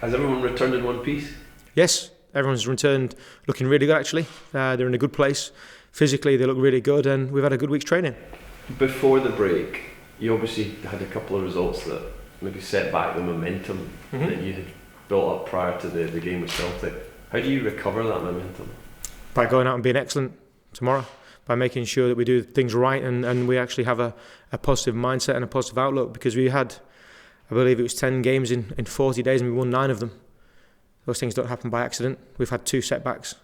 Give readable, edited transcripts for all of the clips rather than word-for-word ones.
Has everyone returned in one piece? Yes, everyone's returned looking really good actually. They're in a good place. Physically they look really good and we've had a good week's training. Before the break, you obviously had a couple of results that maybe set back the momentum that you had built up prior to the game with Celtic. How do you recover that momentum? By going out and being excellent tomorrow, by making sure that we do things right and we actually have a positive mindset and a positive outlook, because we had, I believe it was 10 games in 40 days and we won 9 of them. Those things don't happen by accident. We've had 2 setbacks,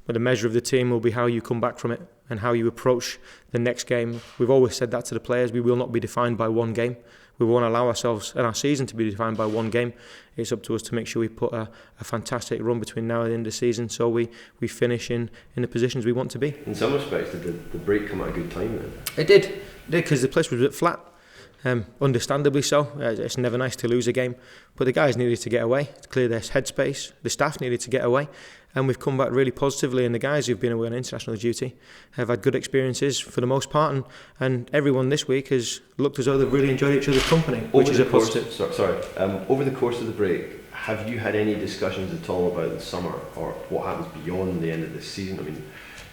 but the measure of the team will be how you come back from it and how you approach the next game. We've always said that to the players. We will not be defined by one game. We won't allow ourselves and our season to be defined by one game. It's up to us to make sure we put a fantastic run between now and the end of the season, so we finish in the positions we want to be. In some respects, did the break come at a good time then? It did, because the place was a bit flat. Understandably so. It's never nice to lose a game, but the guys needed to get away, to clear their headspace. The staff needed to get away, and we've come back really positively, and the guys who've been away on international duty have had good experiences for the most part, and everyone this week has looked as though they've really enjoyed each other's company, which is a positive. Over the course of the break, have you had any discussions at all about the summer or what happens beyond the end of this season? I mean,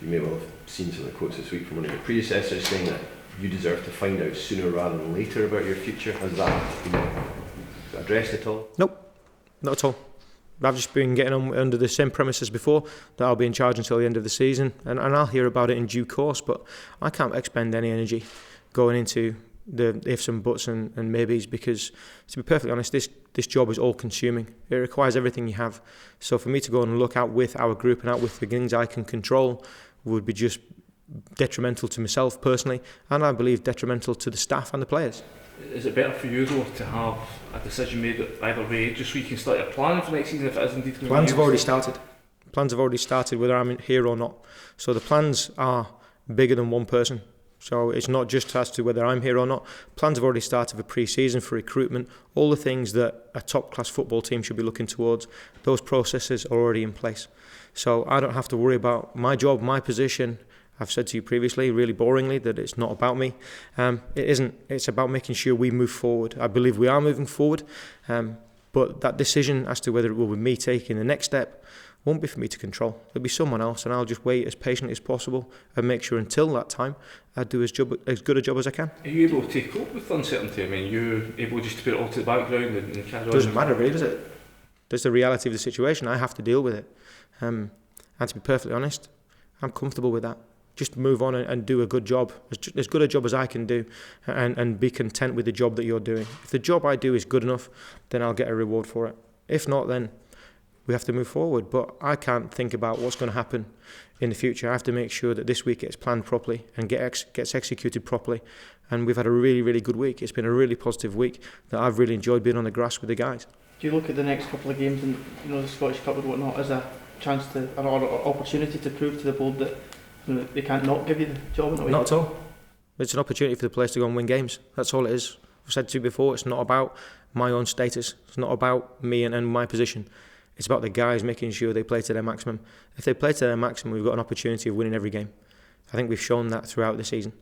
you may well have seen some of the quotes this week from one of your predecessors saying that you deserve to find out sooner rather than later about your future. Has that been addressed at all? Nope, not at all. I've just been getting on under the same premise as before, that I'll be in charge until the end of the season, and I'll hear about it in due course, but I can't expend any energy going into the ifs and buts and maybes, because to be perfectly honest, this job is all consuming. It requires everything you have. So for me to go and look out with our group and out with the things I can control would be just detrimental to myself personally, and I believe detrimental to the staff and the players. Is it better for you though to have a decision made either way, just so you can start your planning for next season if it is indeed going to be? Plans have already started. Plans have already started whether I'm here or not. So the plans are bigger than one person. So it's not just as to whether I'm here or not. Plans have already started for pre-season, for recruitment, all the things that a top-class football team should be looking towards. Those processes are already in place. So I don't have to worry about my job, my position. I've said to you previously, really boringly, that it's not about me. It isn't. It's about making sure we move forward. I believe we are moving forward, but that decision as to whether it will be me taking the next step won't be for me to control. It'll be someone else, and I'll just wait as patiently as possible and make sure until that time I do as good a job as I can. Are you able to cope with uncertainty? I mean, you're able just to put it all to the background and carry on? It doesn't matter really, does it? That's the reality of the situation. I have to deal with it. And to be perfectly honest, I'm comfortable with that. Just move on and do a good job, as good a job as I can do, and be content with the job that you're doing. If the job I do is good enough, then I'll get a reward for it. If not, then we have to move forward. But I can't think about what's going to happen in the future. I have to make sure that this week gets planned properly and gets executed properly. And we've had a really, really good week. It's been a really positive week that I've really enjoyed being on the grass with the guys. Do you look at the next couple of games and the Scottish Cup and whatnot as a chance to, an opportunity to prove to the board that they can't not give you the job in a way? Not at all. It's an opportunity for the players to go and win games. That's all it is. I've said to you before, it's not about my own status. It's not about me and my position. It's about the guys making sure they play to their maximum. If they play to their maximum, we've got an opportunity of winning every game. I think we've shown that throughout the season.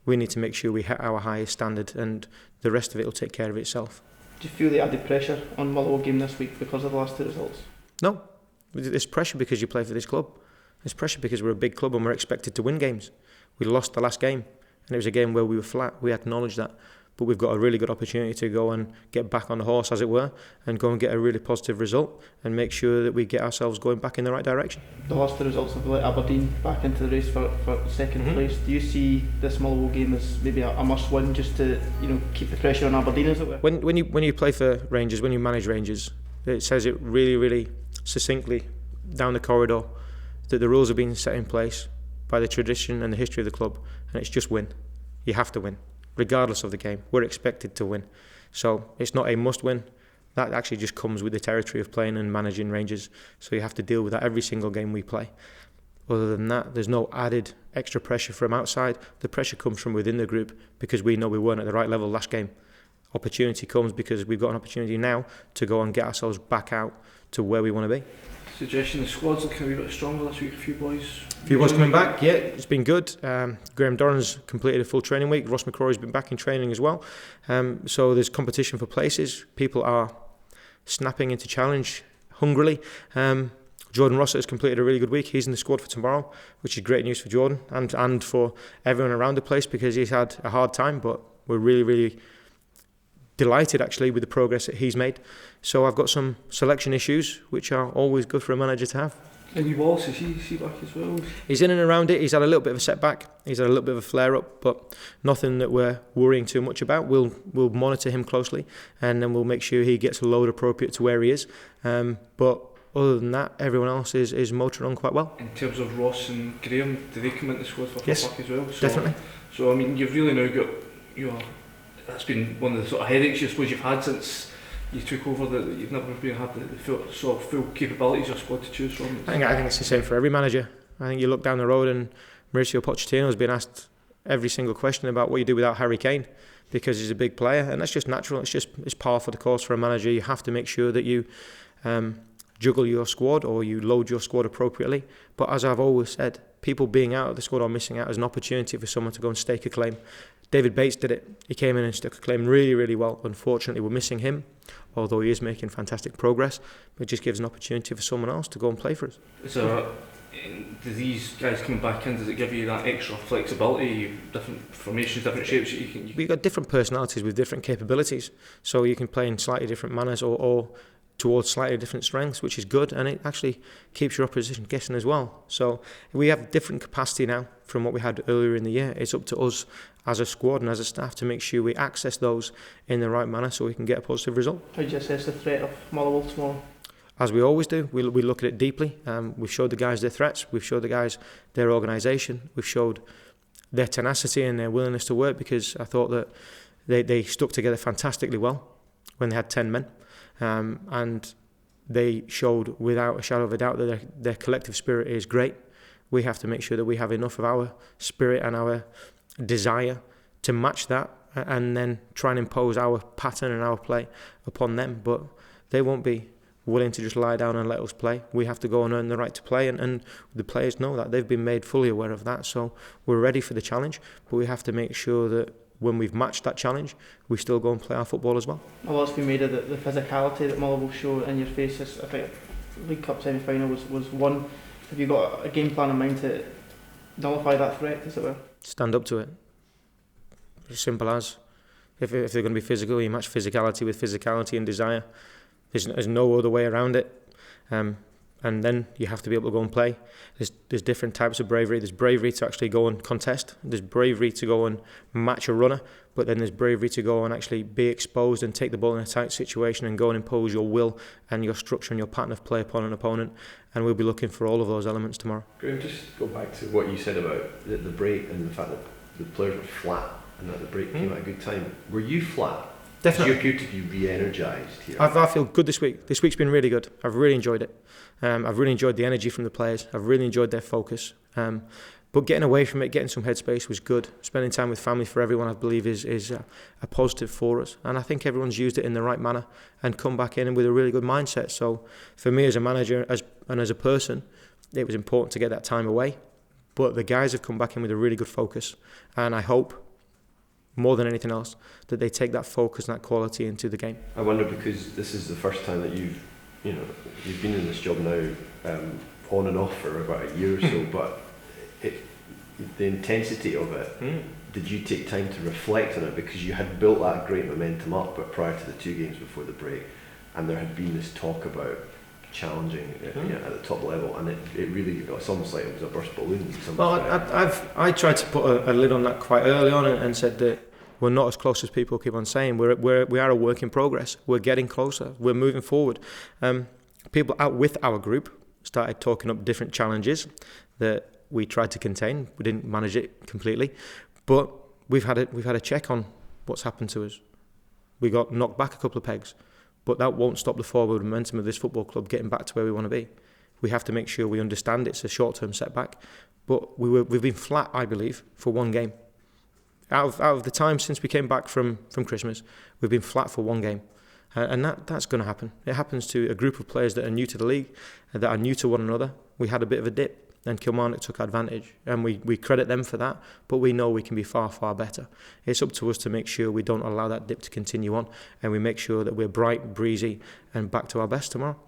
We need to make sure we hit our highest standard, and the rest of it will take care of itself. Do you feel the added pressure on Motherwell game this week because of the last 2 results? No. There's pressure because you play for this club. There's pressure because we're a big club and we're expected to win games. We lost the last game, and it was a game where we were flat. We acknowledge that. But we've got a really good opportunity to go and get back on the horse, as it were, and go and get a really positive result and make sure that we get ourselves going back in the right direction. The last 2 results have let Aberdeen back into the race for second place. Do you see this Motherwell game as maybe a must-win, just to keep the pressure on Aberdeen, as it were? When you play for Rangers, when you manage Rangers, it says it really, really succinctly down the corridor that the rules have been set in place by the tradition and the history of the club, and it's just win. You have to win, regardless of the game. We're expected to win. So it's not a must-win. That actually just comes with the territory of playing and managing Rangers. So you have to deal with that every single game we play. Other than that, there's no added extra pressure from outside. The pressure comes from within the group because we know we weren't at the right level last game. Opportunity comes because we've got an opportunity now to go and get ourselves back out to where we want to be. Suggestion the squad's looking a wee bit stronger this week. A few boys coming back. Yeah, it's been good. Graeme Doran's completed a full training week. Ross McCrory's been back in training as well. So there's competition for places. People are snapping into challenge hungrily. Jordan Rossiter has completed a really good week. He's in the squad for tomorrow, which is great news for Jordan and for everyone around the place, because he's had a hard time, but we're really, really delighted actually with the progress that he's made. So I've got some selection issues, which are always good for a manager to have. And Wallace, is he back as well? He's in and around it. He's had a little bit of a setback. He's had a little bit of a flare-up, but nothing that we're worrying too much about. We'll monitor him closely, and then we'll make sure he gets a load appropriate to where he is. But other than that, everyone else is motoring on quite well. In terms of Ross and Graeme, do they come into the squad for Yes, fullback as well? So, definitely. So I mean, you've really now got, that's been one of the sort of headaches I suppose you've had since you took over, that you've never really had the full capabilities of squad to choose from. I think it's the same for every manager. I think you look down the road and Mauricio Pochettino has been asked every single question about what you do without Harry Kane, because he's a big player, and that's just natural. It's par for the course for a manager. You have to make sure that you juggle your squad, or you load your squad appropriately. But as I've always said, people being out of the squad or missing out is an opportunity for someone to go and stake a claim. David Bates did it. He came in and stuck a claim really, really well. Unfortunately, we're missing him, although he is making fantastic progress. But it just gives an opportunity for someone else to go and play for us. So, do these guys coming back in, does it give you that extra flexibility, different formations, different shapes that you can... We've got different personalities with different capabilities, so you can play in slightly different manners or towards slightly different strengths, which is good, and it actually keeps your opposition guessing as well. So we have different capacity now from what we had earlier in the year. It's up to us as a squad and as a staff to make sure we access those in the right manner so we can get a positive result. How do you assess the threat of Motherwell tomorrow? As we always do, we look at it deeply. We've showed the guys their threats, we've showed the guys their organisation, we've showed their tenacity and their willingness to work, because I thought that they stuck together fantastically well when they had 10 men. And they showed without a shadow of a doubt that their collective spirit is great. We have to make sure that we have enough of our spirit and our desire to match that, and then try and impose our pattern and our play upon them. But they won't be willing to just lie down and let us play. We have to go and earn the right to play, and the players know that. They've been made fully aware of that. So we're ready for the challenge, but we have to make sure that when we've matched that challenge, we still go and play our football as well. A lot's been made of the physicality that Motherwell show in your faces. I think League Cup semi-final was one. Have you got a game plan in mind to nullify that threat, as it were? Stand up to it. As simple as. If they're going to be physical, you match physicality with physicality and desire. There's no other way around it. And then you have to be able to go and play. There's different types of bravery. There's bravery to actually go and contest. There's bravery to go and match a runner. But then there's bravery to go and actually be exposed and take the ball in a tight situation and go and impose your will and your structure and your pattern of play upon an opponent. And we'll be looking for all of those elements tomorrow. Graeme, just go back to what you said about the break and the fact that the players were flat and that the break came at a good time. Were you flat? Definitely. You appear to be re-energised here. I feel good this week. This week's been really good. I've really enjoyed it. I've really enjoyed the energy from the players. I've really enjoyed their focus. But getting away from it, getting some headspace was good. Spending time with family for everyone, I believe, is a positive for us. And I think everyone's used it in the right manner and come back in with a really good mindset. So for me as a manager and as a person, it was important to get that time away. But the guys have come back in with a really good focus. And I hope, more than anything else, that they take that focus and that quality into the game. I wonder, because this is the first time that you've been in this job now on and off for about a year or so, but the intensity of it, did you take time to reflect on it? Because you had built that great momentum up, but prior to the 2 games before the break, and there had been this talk about challenging at the top level, and it really, it's almost like it was a burst balloon. Well, I tried to put a lid on that quite early on and said that we're not as close as people keep on saying. We are a work in progress. We're getting closer. We're moving forward. People out with our group started talking up different challenges that we tried to contain. We didn't manage it completely, but we've had a check on what's happened to us. We got knocked back a couple of pegs, but that won't stop the forward momentum of this football club getting back to where we want to be. We have to make sure we understand it's a short-term setback, but we've been flat, I believe, for 1 game. Out of the time since we came back from Christmas, we've been flat for 1 game. And that's going to happen. It happens to a group of players that are new to the league, that are new to one another. We had a bit of a dip, and Kilmarnock took advantage, and we credit them for that, but we know we can be far, far better. It's up to us to make sure we don't allow that dip to continue on, and we make sure that we're bright, breezy, and back to our best tomorrow.